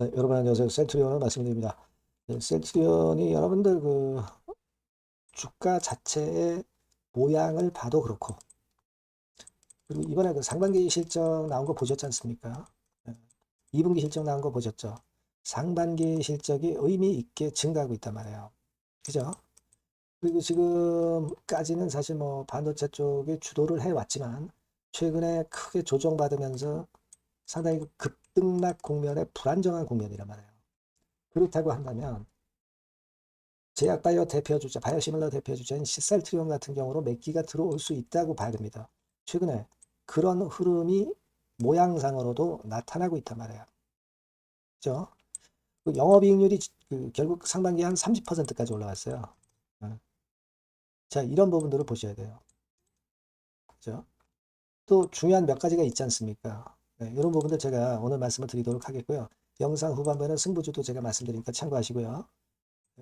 네, 여러분 안녕하세요. 셀트리온을 말씀드립니다. 네, 셀트리온이 여러분들 그 주가 자체의 모양을 봐도 그렇고, 그리고 이번에 그 상반기 실적 나온 거 보셨지 않습니까? 네, 2분기 실적 나온 거 보셨죠? 상반기 실적이 의미 있게 증가하고 있단 말이에요. 그죠? 그리고 지금까지는 사실 뭐 반도체 쪽이 주도를 해왔지만, 최근에 크게 조정받으면서 상당히 그 급등락 국면에 불안정한 국면이란 말이에요. 그렇다고 한다면, 제약바이오 대표주자, 바이오시밀러 대표주자인 시셀트리온 같은 경우로 몇 기가 들어올 수 있다고 봐야 됩니다. 최근에 그런 흐름이 모양상으로도 나타나고 있단 말이에요. 그죠? 그 영업이익률이 결국 상반기에 한 30%까지 올라왔어요. 어. 자, 이런 부분들을 보셔야 돼요. 그죠? 또 중요한 몇 가지가 있지 않습니까? 네, 이런 부분들 제가 오늘 말씀을 드리도록 하겠고요. 영상 후반부에는 승부주도 제가 말씀드리니까 참고하시고요.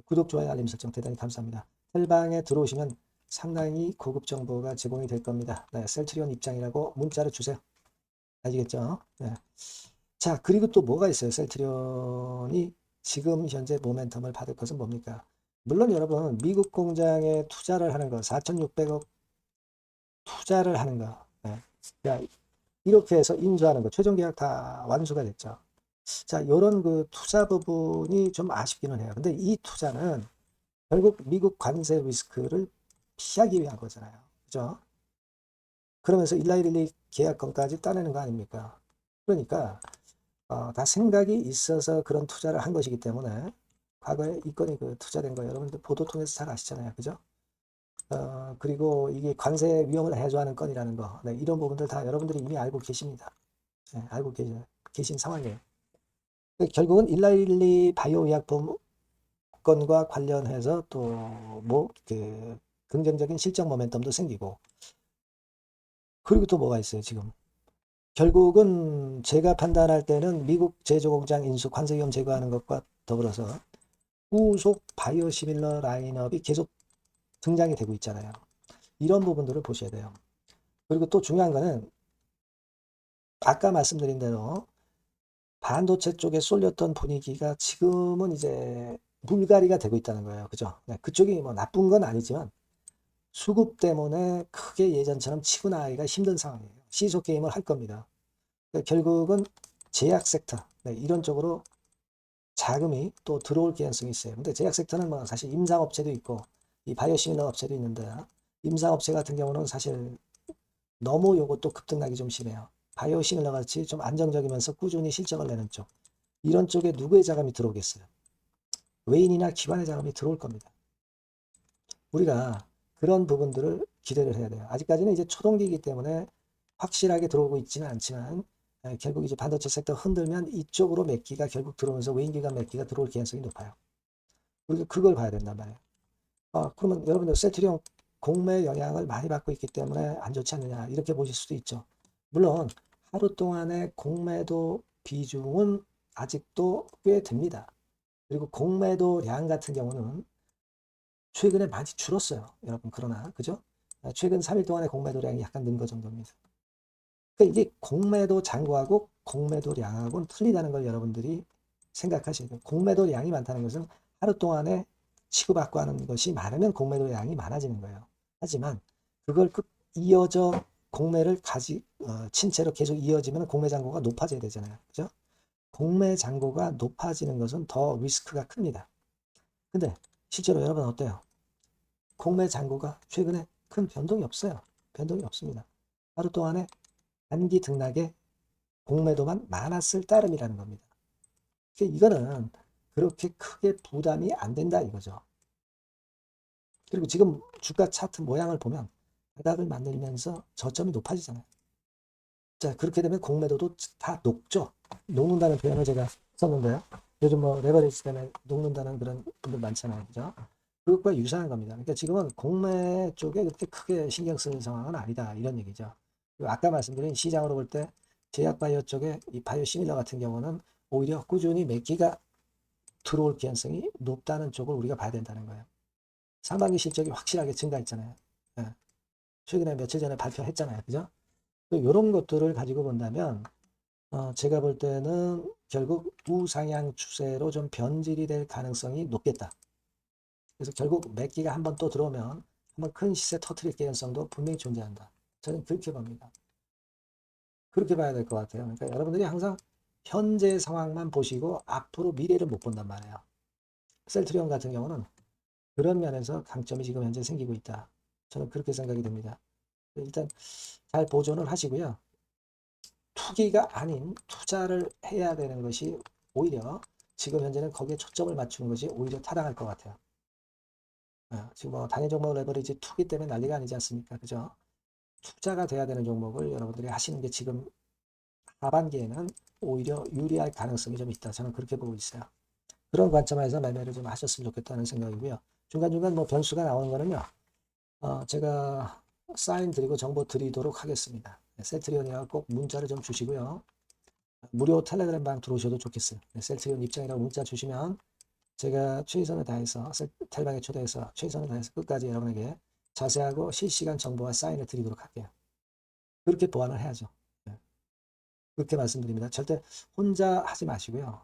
구독, 좋아요, 알림 설정 대단히 감사합니다. 텔방에 들어오시면 상당히 고급 정보가 제공이 될 겁니다. 네, 셀트리온 입장이라고 문자를 주세요. 아시겠죠? 네. 자, 그리고 또 뭐가 있어요? 셀트리온이 지금 현재 모멘텀을 받을 것은 뭡니까? 물론 여러분, 미국 공장에 투자를 하는 거, 4,600억 투자를 하는 거, 네. 야, 이렇게 해서 인수하는 거, 최종 계약 다 완수가 됐죠. 자, 이런 그 투자 부분이 좀 아쉽기는 해요. 근데 이 투자는 결국 미국 관세 리스크를 피하기 위한 거잖아요. 그죠? 그러면서 일라이릴리 계약권까지 따내는 거 아닙니까? 그러니까 다 생각이 있어서 그런 투자를 한 것이기 때문에 과거에 이 건이 그 투자된 거 여러분들 보도 통해서 잘 아시잖아요. 그죠? 그리고 이게 관세 위험을 해소하는 건이라는 거. 네, 이런 부분들 다 여러분들이 이미 알고 계십니다. 네, 알고 계신 상황이에요. 결국은 일라일리 바이오 의약품 건과 관련해서 또 뭐 그 긍정적인 실적 모멘텀도 생기고, 그리고 또 뭐가 있어요 지금. 결국은 제가 판단할 때는 미국 제조공장 인수 관세 위험 제거하는 것과 더불어서 후속 바이오시밀러 라인업이 계속 등장이 되고 있잖아요. 이런 부분들을 보셔야 돼요. 그리고 또 중요한 거는 아까 말씀드린 대로 반도체 쪽에 쏠렸던 분위기가 지금은 이제 물갈이가 되고 있다는 거예요. 그죠? 네, 그쪽이 뭐 나쁜 건 아니지만 수급 때문에 크게 예전처럼 치고 나가기가 힘든 상황이에요. 시소 게임을 할 겁니다. 그러니까 결국은 제약 섹터, 네, 이런 쪽으로 자금이 또 들어올 가능성이 있어요. 근데 제약 섹터는 뭐 사실 임상업체도 있고 이 바이오시밀러 업체도 있는데, 임상업체 같은 경우는 사실 너무 요것도 급등락이 좀 심해요. 바이오시밀러 같이 좀 안정적이면서 꾸준히 실적을 내는 쪽, 이런 쪽에 누구의 자금이 들어오겠어요? 외인이나 기관의 자금이 들어올 겁니다. 우리가 그런 부분들을 기대를 해야 돼요. 아직까지는 이제 초동기이기 때문에 확실하게 들어오고 있지는 않지만, 결국 이제 반도체 섹터 흔들면 이쪽으로 몇 기가 결국 들어오면서 외인기관 몇 기가 들어올 가능성이 높아요. 우리가 그걸 봐야 된단 말이에요. 그러면 여러분들 셀트리온 공매 영향을 많이 받고 있기 때문에 안 좋지 않느냐 이렇게 보실 수도 있죠. 물론 하루 동안의 공매도 비중은 아직도 꽤 됩니다. 그리고 공매도량 같은 경우는 최근에 많이 줄었어요. 여러분, 그러나, 그죠? 최근 3일 동안의 공매도량이 약간 는 거 정도입니다. 그러니까 이게 공매도 잔고하고 공매도량하고는 틀리다는 걸 여러분들이 생각하셔야 돼요. 공매도량이 많다는 것은 하루 동안에 치고받고 하는 것이 많으면 공매도량이 많아지는 거예요. 하지만 그걸 이어져 공매를 친 채로 계속 이어지면 공매 잔고가 높아져야 되잖아요. 그죠? 공매 잔고가 높아지는 것은 더 리스크가 큽니다. 근데 실제로 여러분 어때요? 공매 잔고가 최근에 큰 변동이 없어요. 변동이 없습니다. 하루 동안에 단기 등락에 공매도만 많았을 따름이라는 겁니다. 그러니까 이거는 그렇게 크게 부담이 안 된다 이거죠. 그리고 지금 주가 차트 모양을 보면 바닥을 만들면서 저점이 높아지잖아요. 자, 그렇게 되면 공매도도 다 녹죠. 녹는다는 표현을 제가 썼는데요. 요즘 뭐 레버리지 때문에 녹는다는 그런 분들 많잖아요. 그죠? 그것과 유사한 겁니다. 그러니까 지금은 공매 쪽에 그렇게 크게 신경 쓰는 상황은 아니다. 이런 얘기죠. 그리고 아까 말씀드린 시장으로 볼 때 제약바이오 쪽에 이 바이오시밀러 같은 경우는 오히려 꾸준히 몇 기가 들어올 가능성이 높다는 쪽을 우리가 봐야 된다는 거예요. 상반기 실적이 확실하게 증가했잖아요. 예. 최근에 며칠 전에 발표했잖아요. 그죠? 이런 것들을 가지고 본다면 제가 볼 때는 결국 우상향 추세로 좀 변질이 될 가능성이 높겠다. 그래서 결국 매기가 한번 또 들어오면 한번 큰 시세 터트릴 개연성도 분명히 존재한다. 저는 그렇게 봅니다. 그렇게 봐야 될 것 같아요. 그러니까 여러분들이 항상 현재 상황만 보시고 앞으로 미래를 못 본단 말이에요. 셀트리온 같은 경우는 그런 면에서 강점이 지금 현재 생기고 있다. 저는 그렇게 생각이 됩니다. 일단 잘 보존을 하시고요. 투기가 아닌 투자를 해야 되는 것이 오히려 지금 현재는 거기에 초점을 맞추는 것이 오히려 타당할 것 같아요. 지금 뭐 단일 종목 레버리지 투기 때문에 난리가 아니지 않습니까? 그죠? 투자가 돼야 되는 종목을 여러분들이 하시는 게 지금 하반기에는 오히려 유리할 가능성이 좀 있다. 저는 그렇게 보고 있어요. 그런 관점에서 매매를 좀 하셨으면 좋겠다는 생각이고요. 중간중간 뭐 변수가 나오는 거는요. 제가 사인 드리고 정보 드리도록 하겠습니다. 셀트리온이라고 꼭 문자를 좀 주시고요. 무료 텔레그램 방 들어오셔도 좋겠어요. 셀트리온 입장이라고 문자 주시면 제가 최선을 다해서 텔방에 초대해서 최선을 다해서 끝까지 여러분에게 자세하고 실시간 정보와 사인을 드리도록 할게요. 그렇게 보완을 해야죠. 네. 그렇게 말씀드립니다. 절대 혼자 하지 마시고요.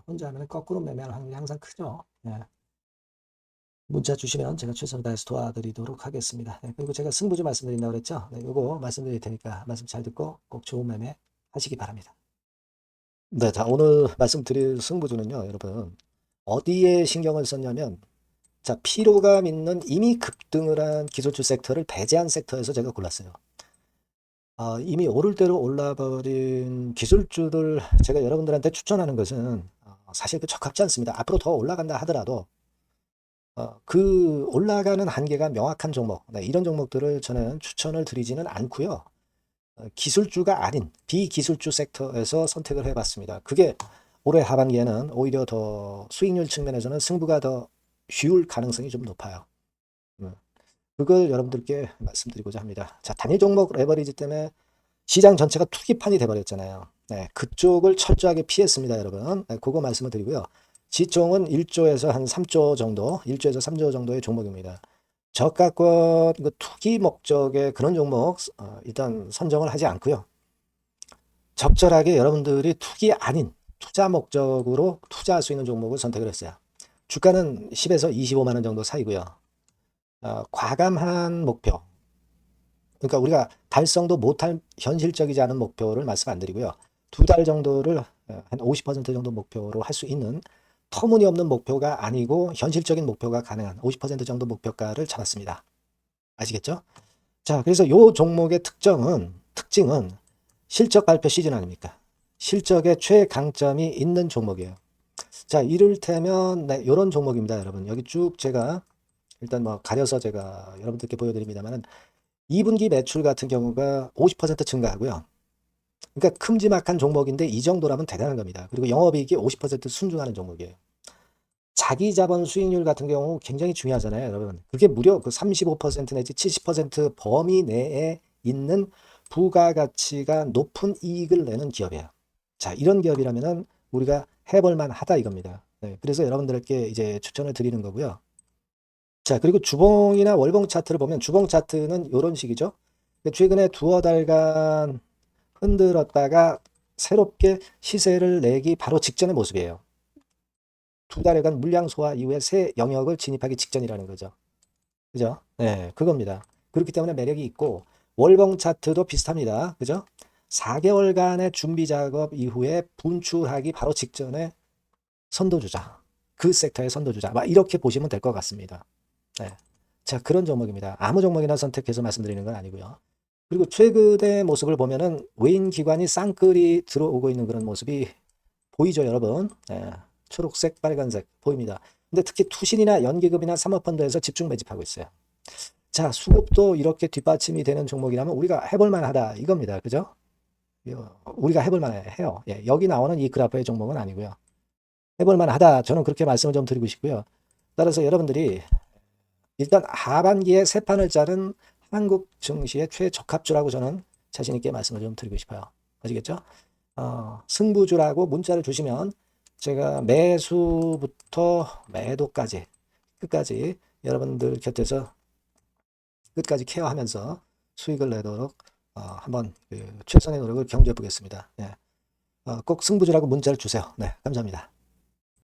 혼자 하면 거꾸로 매매할 확률이 항상 크죠. 네. 문자 주시면 제가 최선을 다해서 도와드리도록 하겠습니다. 네, 그리고 제가 승부주 말씀드린다고 그랬죠. 네, 요거 말씀드릴 테니까 말씀 잘 듣고 꼭 좋은 매매 하시기 바랍니다. 네, 자, 오늘 말씀드릴 승부주는요, 여러분. 어디에 신경을 썼냐면, 자, 피로감 있는 이미 급등을 한 기술주 섹터를 배제한 섹터에서 제가 골랐어요. 이미 오를 대로 올라버린 기술주를 제가 여러분들한테 추천하는 것은 사실 그 적합지 않습니다. 앞으로 더 올라간다 하더라도 그 올라가는 한계가 명확한 종목, 네, 이런 종목들을 저는 추천을 드리지는 않고요. 기술주가 아닌 비기술주 섹터에서 선택을 해봤습니다. 그게 올해 하반기에는 오히려 더 수익률 측면에서는 승부가 더 쉬울 가능성이 좀 높아요. 그걸 여러분들께 말씀드리고자 합니다. 자, 단일 종목 레버리지 때문에 시장 전체가 투기판이 돼버렸잖아요. 네, 그쪽을 철저하게 피했습니다, 여러분. 네, 그거 말씀을 드리고요. 지총은 1조에서 한 3조 정도, 1조에서 3조 정도의 종목입니다. 저가권 투기 목적의 그런 종목 일단 선정을 하지 않고요. 적절하게 여러분들이 투기 아닌 투자 목적으로 투자할 수 있는 종목을 선택을 했어요. 주가는 10에서 25만 원 정도 사이고요. 과감한 목표, 그러니까 우리가 달성도 못할 현실적이지 않은 목표를 말씀 안 드리고요. 2달 정도를 한 50% 정도 목표로 할 수 있는 터무니없는 목표가 아니고 현실적인 목표가 가능한 50% 정도 목표가를 잡았습니다. 아시겠죠? 자, 그래서 요 종목의 특징은 실적 발표 시즌 아닙니까? 실적의 최강점이 있는 종목이에요. 자, 이를테면 네, 이런 종목입니다, 여러분. 여기 쭉 제가 일단 뭐 가려서 제가 여러분들께 보여드립니다만은 2분기 매출 같은 경우가 50% 증가하고요. 그러니까 큼지막한 종목인데 이 정도라면 대단한 겁니다. 그리고 영업이익이 50% 순증하는 종목이에요. 자기 자본 수익률 같은 경우 굉장히 중요하잖아요, 여러분. 그게 무려 그 35% 내지 70% 범위 내에 있는 부가가치가 높은 이익을 내는 기업이에요. 자, 이런 기업이라면은 우리가 해볼 만하다 이겁니다. 네, 그래서 여러분들께 이제 추천을 드리는 거고요. 자, 그리고 주봉이나 월봉 차트를 보면 주봉 차트는 이런 식이죠. 최근에 두어 달간 흔들었다가 새롭게 시세를 내기 바로 직전의 모습이에요. 2달여간 물량 소화 이후에 새 영역을 진입하기 직전이라는 거죠. 그죠? 네, 그겁니다. 그렇기 때문에 매력이 있고 월봉 차트도 비슷합니다. 그죠? 4개월간의 준비 작업 이후에 분출하기 바로 직전에 선도주자. 그 섹터의 선도주자. 막 이렇게 보시면 될 것 같습니다. 네. 자, 그런 종목입니다. 아무 종목이나 선택해서 말씀드리는 건 아니고요. 그리고 최근의 모습을 보면은 외인 기관이 쌍끌이 들어오고 있는 그런 모습이 보이죠, 여러분? 네. 초록색, 빨간색 보입니다. 근데 특히 투신이나 연기금이나 사모펀드에서 집중 매집하고 있어요. 자, 수급도 이렇게 뒷받침이 되는 종목이라면 우리가 해볼 만하다 이겁니다. 그죠? 우리가 해볼 만해요. 예, 여기 나오는 이 그래프의 종목은 아니고요. 해볼 만하다. 저는 그렇게 말씀을 좀 드리고 싶고요. 따라서 여러분들이 일단 하반기에 새 판을 짜는 한국 증시의 최적합주라고 저는 자신 있게 말씀을 좀 드리고 싶어요. 아시겠죠? 승부주라고 문자를 주시면 제가 매수부터 매도까지 끝까지 여러분들 곁에서 끝까지 케어하면서 수익을 내도록 한번 최선의 노력을 경주해 보겠습니다. 예. 꼭 승부주라고 문자를 주세요. 네, 감사합니다.